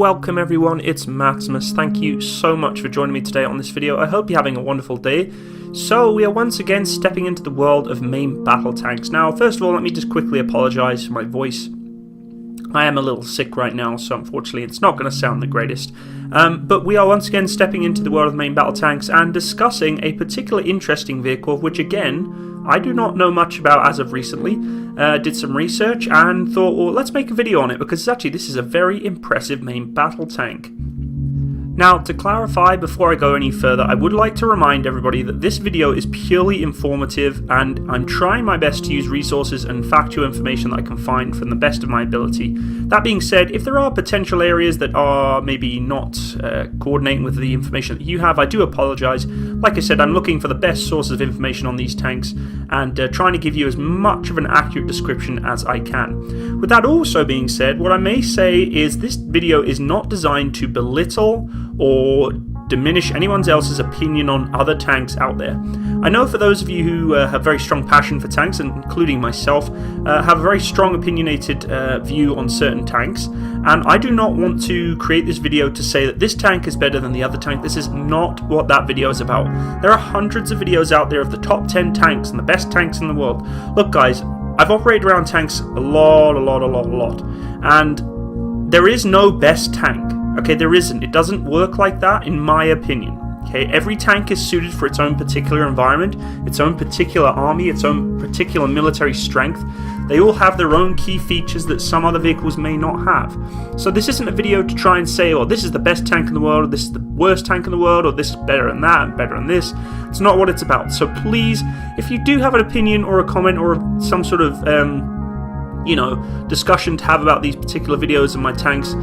welcome everyone, it's Maximus. Thank you so much for joining me today on this video. I hope you're having a wonderful day. So we are once again stepping into the world of main battle tanks. Now first of all, let me just quickly apologise for my voice. I am a little sick right now, so unfortunately it's not going to sound the greatest. But we are once again stepping into the world of main battle tanks and discussing a particularly interesting vehicle, which again, I do not know much about as of recently. Did some research and thought, well, let's make a video on it because actually this is a very impressive main battle tank. Now, to clarify before I go any further, I would like to remind everybody that this video is purely informative and I'm trying my best to use resources and factual information that I can find from the best of my ability. That being said, if there are potential areas that are maybe not coordinating with the information that you have, I do apologise. Like I said, I'm looking for the best sources of information on these tanks and trying to give you as much of an accurate description as I can. With that also being said, what I may say is this video is not designed to belittle or diminish anyone else's opinion on other tanks out there. I know for those of you who have very strong passion for tanks, including myself, have a very strong opinionated view on certain tanks, and I do not want to create this video to say that this tank is better than the other tank. This is not what that video is about. There are hundreds of videos out there of the top 10 tanks and the best tanks in the world. Look guys, I've operated around tanks a lot, and there is no best tank. Okay, there isn't. It doesn't work like that, in my opinion. Okay, every tank is suited for its own particular environment, its own particular army, its own particular military strength. They all have their own key features that some other vehicles may not have. So this isn't a video to try and say, oh, this is the best tank in the world, or this is the worst tank in the world, or this is better than that, and better than this. It's not what it's about. So please, if you do have an opinion or a comment or some sort of discussion to have about these particular videos and my tanks,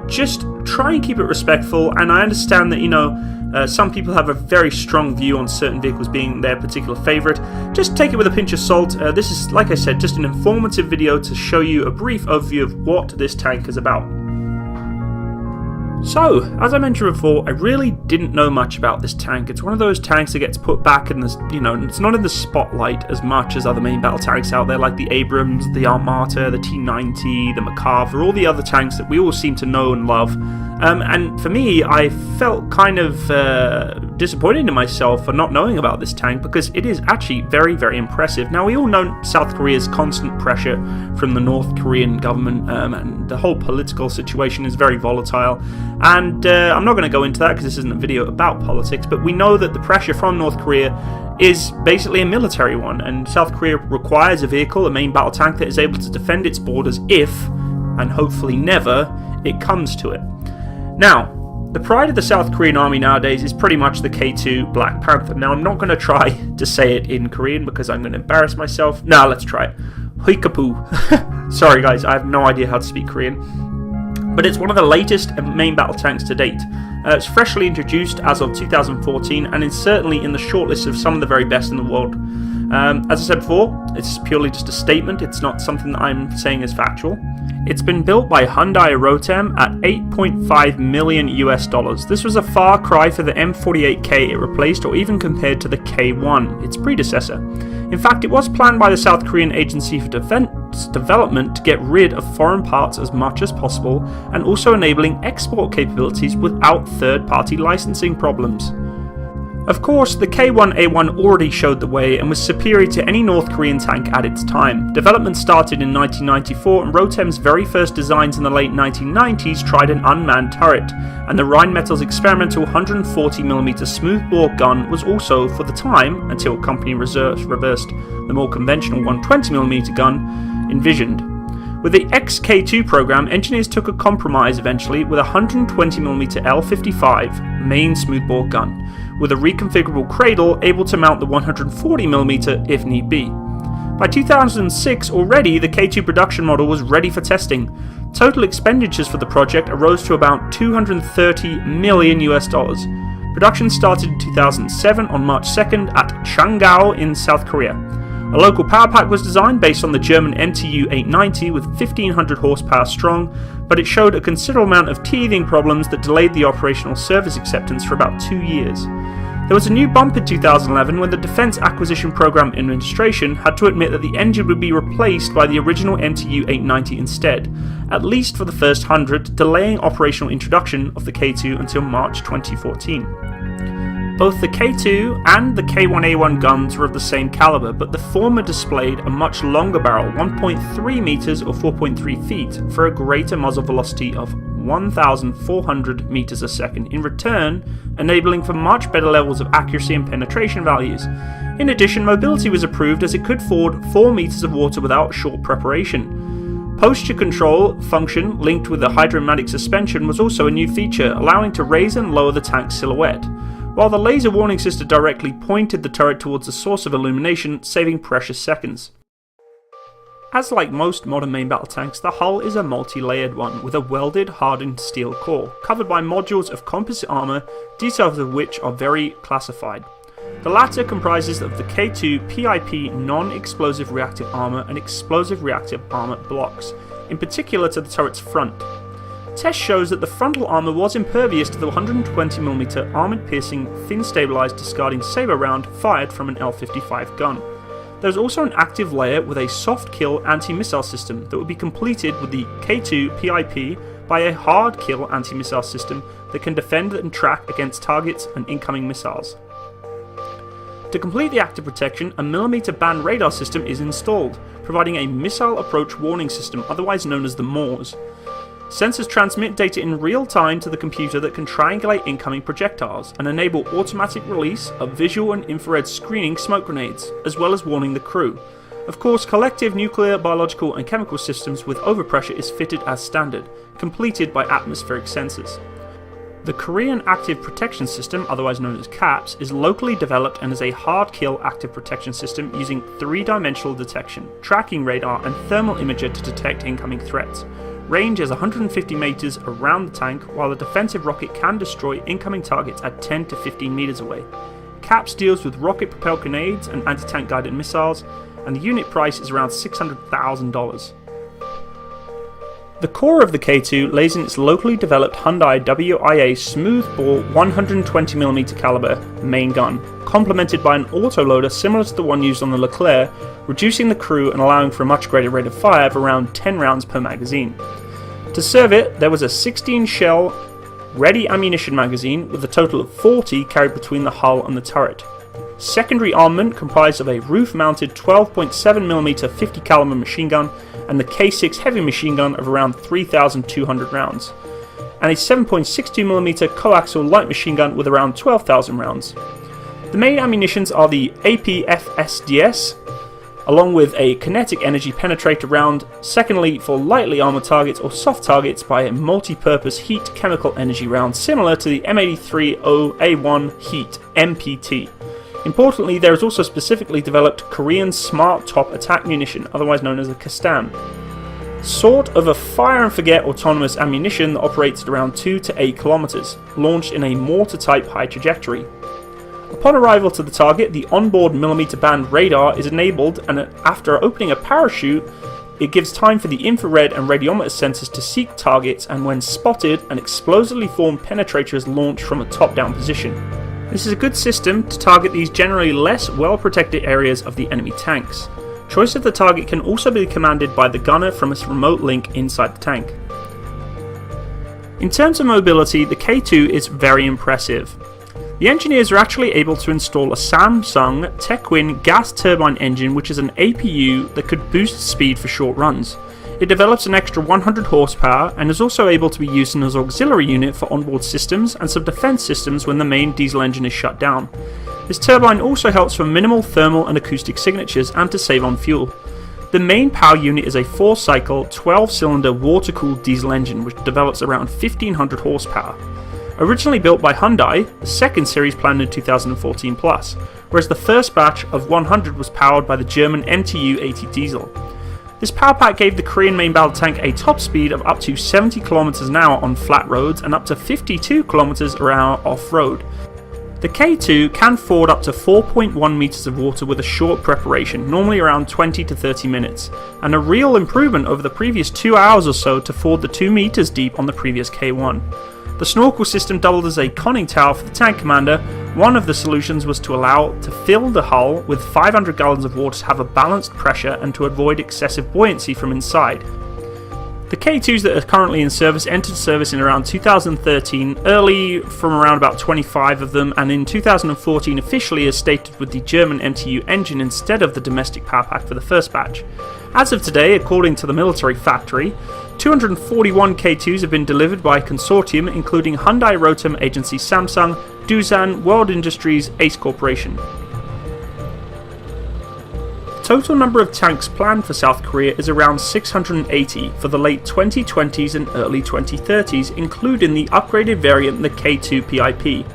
just try and keep it respectful. And I understand that some people have a very strong view on certain vehicles being their particular favorite. Just take it with a pinch of salt. This is, like I said, just an informative video to show you a brief overview of what this tank is about. So, as I mentioned before, I really didn't know much about this tank. It's one of those tanks that gets put back in this, it's not in the spotlight as much as other main battle tanks out there, like the Abrams, the Armata, the T90, the MacArthur, all the other tanks that we all seem to know and love. And for me, I felt kind of disappointed in myself for not knowing about this tank because it is actually very, very impressive. Now, we all know South Korea's constant pressure from the North Korean government, and the whole political situation is very volatile. And I'm not going to go into that because this isn't a video about politics, but we know that the pressure from North Korea is basically a military one, and South Korea requires a vehicle, a main battle tank, that is able to defend its borders if, and hopefully never, it comes to it. Now, the pride of the South Korean army nowadays is pretty much the K2 Black Panther. Now, I'm not going to try to say it in Korean because I'm going to embarrass myself. Now, let's try it. Huikapu. Sorry guys, I have no idea how to speak Korean. But it's one of the latest main battle tanks to date. It's freshly introduced as of 2014 and is certainly in the shortlist of some of the very best in the world. As I said before, it's purely just a statement, it's not something that I'm saying is factual. It's been built by Hyundai Rotem at $8.5 million US. This was a far cry for the M48K it replaced, or even compared to the K1, its predecessor. In fact, it was planned by the South Korean Agency for Defense Development to get rid of foreign parts as much as possible, and also enabling export capabilities without third-party licensing problems. Of course, the K1A1 already showed the way and was superior to any North Korean tank at its time. Development started in 1994, and Rotem's very first designs in the late 1990s tried an unmanned turret, and the Rheinmetall's experimental 140mm smoothbore gun was also, for the time, until company reversed the more conventional 120mm gun, envisioned. With the XK2 program, engineers took a compromise eventually with a 120mm L55 main smoothbore gun, with a reconfigurable cradle able to mount the 140mm if need be. By 2006 already, the K2 production model was ready for testing. Total expenditures for the project arose to about $230 million US. Production started in 2007 on March 2nd at Changao in South Korea. A local power pack was designed based on the German MTU 890 with 1500 horsepower strong, but it showed a considerable amount of teething problems that delayed the operational service acceptance for about 2 years. There was a new bump in 2011 when the Defense Acquisition Program Administration had to admit that the engine would be replaced by the original MTU 890 instead, at least for the first 100, delaying operational introduction of the K2 until March 2014. Both the K2 and the K1A1 guns were of the same caliber, but the former displayed a much longer barrel, 1.3 meters or 4.3 feet, for a greater muzzle velocity of 1,400 meters a second, in return enabling for much better levels of accuracy and penetration values. In addition, mobility was approved as it could ford 4 meters of water without short preparation. Posture control function linked with the hydromatic suspension was also a new feature, allowing to raise and lower the tank's silhouette, while the laser warning system directly pointed the turret towards the source of illumination, saving precious seconds. As like most modern main battle tanks, the hull is a multi-layered one with a welded, hardened steel core, covered by modules of composite armour, details of which are very classified. The latter comprises of the K2 PIP non-explosive reactive armour and explosive reactive armour blocks, in particular to the turret's front. Test shows that the frontal armour was impervious to the 120mm armoured-piercing, fin-stabilised discarding sabre round fired from an L-55 gun. There is also an active layer with a soft-kill anti-missile system that would be completed with the K2 PIP by a hard-kill anti-missile system that can defend and track against targets and incoming missiles. To complete the active protection, a millimeter band radar system is installed, providing a missile approach warning system, otherwise known as the MAWS. Sensors transmit data in real time to the computer that can triangulate incoming projectiles and enable automatic release of visual and infrared screening smoke grenades, as well as warning the crew. Of course, collective nuclear, biological and chemical systems with overpressure is fitted as standard, completed by atmospheric sensors. The Korean Active Protection System, otherwise known as CAPS, is locally developed and is a hard-kill active protection system using 3-dimensional detection, tracking radar and thermal imager to detect incoming threats. Range is 150 meters around the tank, while the defensive rocket can destroy incoming targets at 10 to 15 meters away. CAPS deals with rocket-propelled grenades and anti-tank guided missiles, and the unit price is around $600,000. The core of the K2 lays in its locally developed Hyundai WIA smoothbore 120mm caliber main gun, complemented by an autoloader similar to the one used on the Leclerc, reducing the crew and allowing for a much greater rate of fire of around 10 rounds per magazine. To serve it, there was a 16-shell ready ammunition magazine with a total of 40 carried between the hull and the turret. Secondary armament comprised of a roof-mounted 12.7mm 50 caliber machine gun and the K6 heavy machine gun of around 3,200 rounds, and a 7.62mm coaxial light machine gun with around 12,000 rounds. The main ammunitions are the APFSDS, along with a kinetic energy penetrator round, secondly for lightly armoured targets or soft targets by a multi-purpose heat chemical energy round similar to the M83A1 Heat MPT. Importantly, there is also specifically developed Korean Smart Top Attack Munition, otherwise known as a KASTAM. Sort of a fire-and-forget autonomous ammunition that operates at around 2 to 8 kilometers, launched in a mortar-type high trajectory. Upon arrival to the target, the onboard millimeter band radar is enabled, and after opening a parachute, it gives time for the infrared and radiometer sensors to seek targets, and when spotted, an explosively formed penetrator is launched from a top-down position. This is a good system to target these generally less well-protected areas of the enemy tanks. Choice of the target can also be commanded by the gunner from a remote link inside the tank. In terms of mobility, the K2 is very impressive. The engineers are actually able to install a Samsung Techwin gas turbine engine, which is an APU that could boost speed for short runs. It develops an extra 100 horsepower and is also able to be used as an auxiliary unit for onboard systems and some defense systems when the main diesel engine is shut down. This turbine also helps for minimal thermal and acoustic signatures and to save on fuel. The main power unit is a 4-cycle, 12-cylinder water-cooled diesel engine which develops around 1500 horsepower. Originally built by Hyundai, the second series planned in 2014 plus, whereas the first batch of 100 was powered by the German MTU-80 diesel. This power pack gave the Korean main battle tank a top speed of up to 70 km an hour on flat roads and up to 52 km an hour off-road. The K2 can ford up to 4.1 meters of water with a short preparation, normally around 20 to 30 minutes, and a real improvement over the previous 2 hours or so to ford the 2 meters deep on the previous K1. The snorkel system doubled as a conning tower for the tank commander, One of the solutions was to allow to fill the hull with 500 gallons of water to have a balanced pressure and to avoid excessive buoyancy from inside. The K2s that are currently in service entered service in around 2013, early from around about 25 of them, and in 2014 officially as stated with the German MTU engine instead of the domestic power pack for the first batch. As of today, according to the military factory, 241 K2s have been delivered by a consortium including Hyundai Rotem Agency Samsung, Doosan, World Industries, Ace Corporation. Total number of tanks planned for South Korea is around 680 for the late 2020s and early 2030s, including the upgraded variant, the K2 PIP.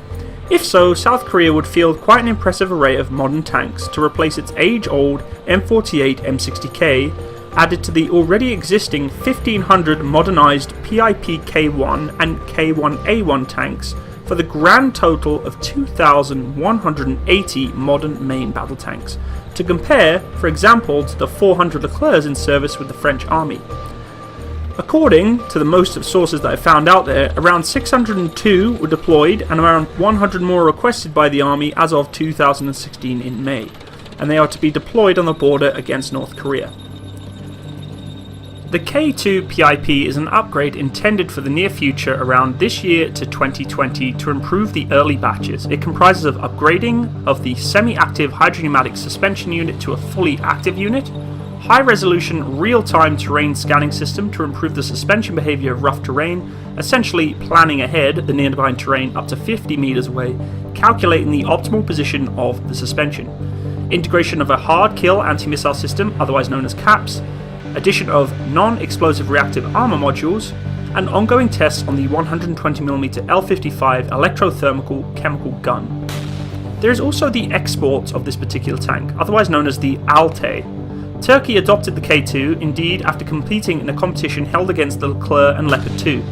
If so, South Korea would field quite an impressive array of modern tanks to replace its age-old M48 M60K, added to the already existing 1500 modernised PIP K1 and K1A1 tanks, for the grand total of 2,180 modern main battle tanks, to compare, for example, to the 400 Leclercs in service with the French army. According to the most of sources that I found out there, around 602 were deployed and around 100 more requested by the army as of 2016 in May, and they are to be deployed on the border against North Korea. The K2 PIP is an upgrade intended for the near future around this year to 2020 to improve the early batches. It comprises of upgrading of the semi-active hydropneumatic suspension unit to a fully active unit, high-resolution real-time terrain scanning system to improve the suspension behavior of rough terrain, essentially planning ahead the nearby terrain up to 50 meters away, calculating the optimal position of the suspension, integration of a hard kill anti-missile system, otherwise known as CAPS, addition of non-explosive reactive armor modules, and ongoing tests on the 120mm L55 electrothermal chemical gun. There is also the export of this particular tank, otherwise known as the Altay. Turkey adopted the K2, indeed, after competing in a competition held against the Leclerc and Leopard 2.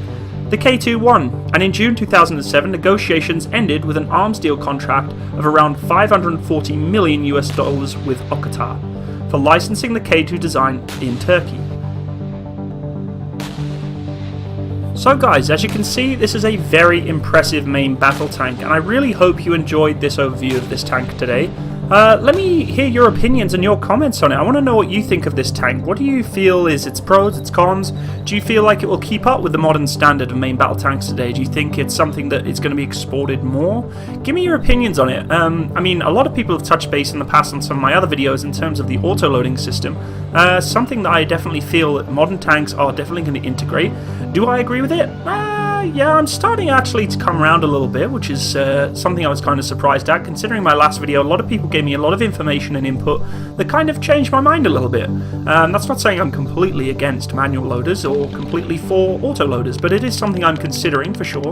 The K2 won, and in June 2007 negotiations ended with an arms deal contract of around $540 million with Okatar for licensing the K2 design in Turkey. So guys, as you can see, this is a very impressive main battle tank, and I really hope you enjoyed this overview of this tank today. Let me hear your opinions and your comments on it. I want to know what you think of this tank. What do you feel is its pros, its cons? Do you feel like it will keep up with the modern standard of main battle tanks today? Do you think it's something that is going to be exported more? Give me your opinions on it. I mean, a lot of people have touched base in the past on some of my other videos in terms of the auto-loading system. Something that I definitely feel that modern tanks are definitely going to integrate. Do I agree with it? Yeah, I'm starting actually to come around a little bit, which is something I was kind of surprised at, considering my last video. A lot of people gave me a lot of information and input that kind of changed my mind a little bit. That's not saying I'm completely against manual loaders or completely for auto loaders, but it is something I'm considering for sure.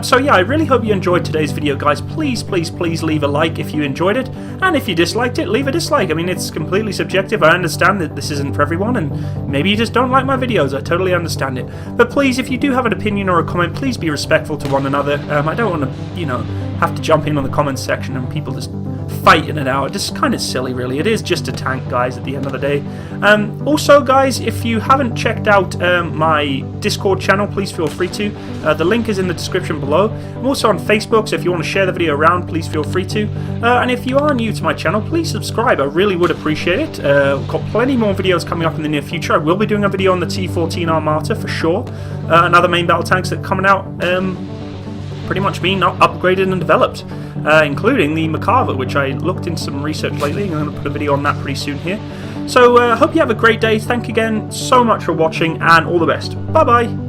So yeah, I really hope you enjoyed today's video, guys. Please leave a like if you enjoyed it, and if you disliked it, leave a dislike. I mean, it's completely subjective. I understand that this isn't for everyone, and maybe you just don't like my videos. I totally understand it. But please, if you do have an opinion or a comment, please be respectful to one another. I don't want to, have to jump in on the comments section and people just fighting it out. It's just kind of silly, really. It is just a tank, guys, at the end of the day. Also, guys, if you haven't checked out my Discord channel, please feel free to. The link is in the description below. I'm also on Facebook, so if you want to share the video around, please feel free to. And if you are new to my channel, please subscribe. I really would appreciate it. We've got plenty more videos coming up in the near future. I will be doing a video on the T14 Armata for sure. And other main battle tanks that are coming out, pretty much being upgraded and developed, including the Makava, which I looked into some research lately. I'm going to put a video on that pretty soon here. So hope you have a great day. Thank you again so much for watching, and all the best. Bye bye.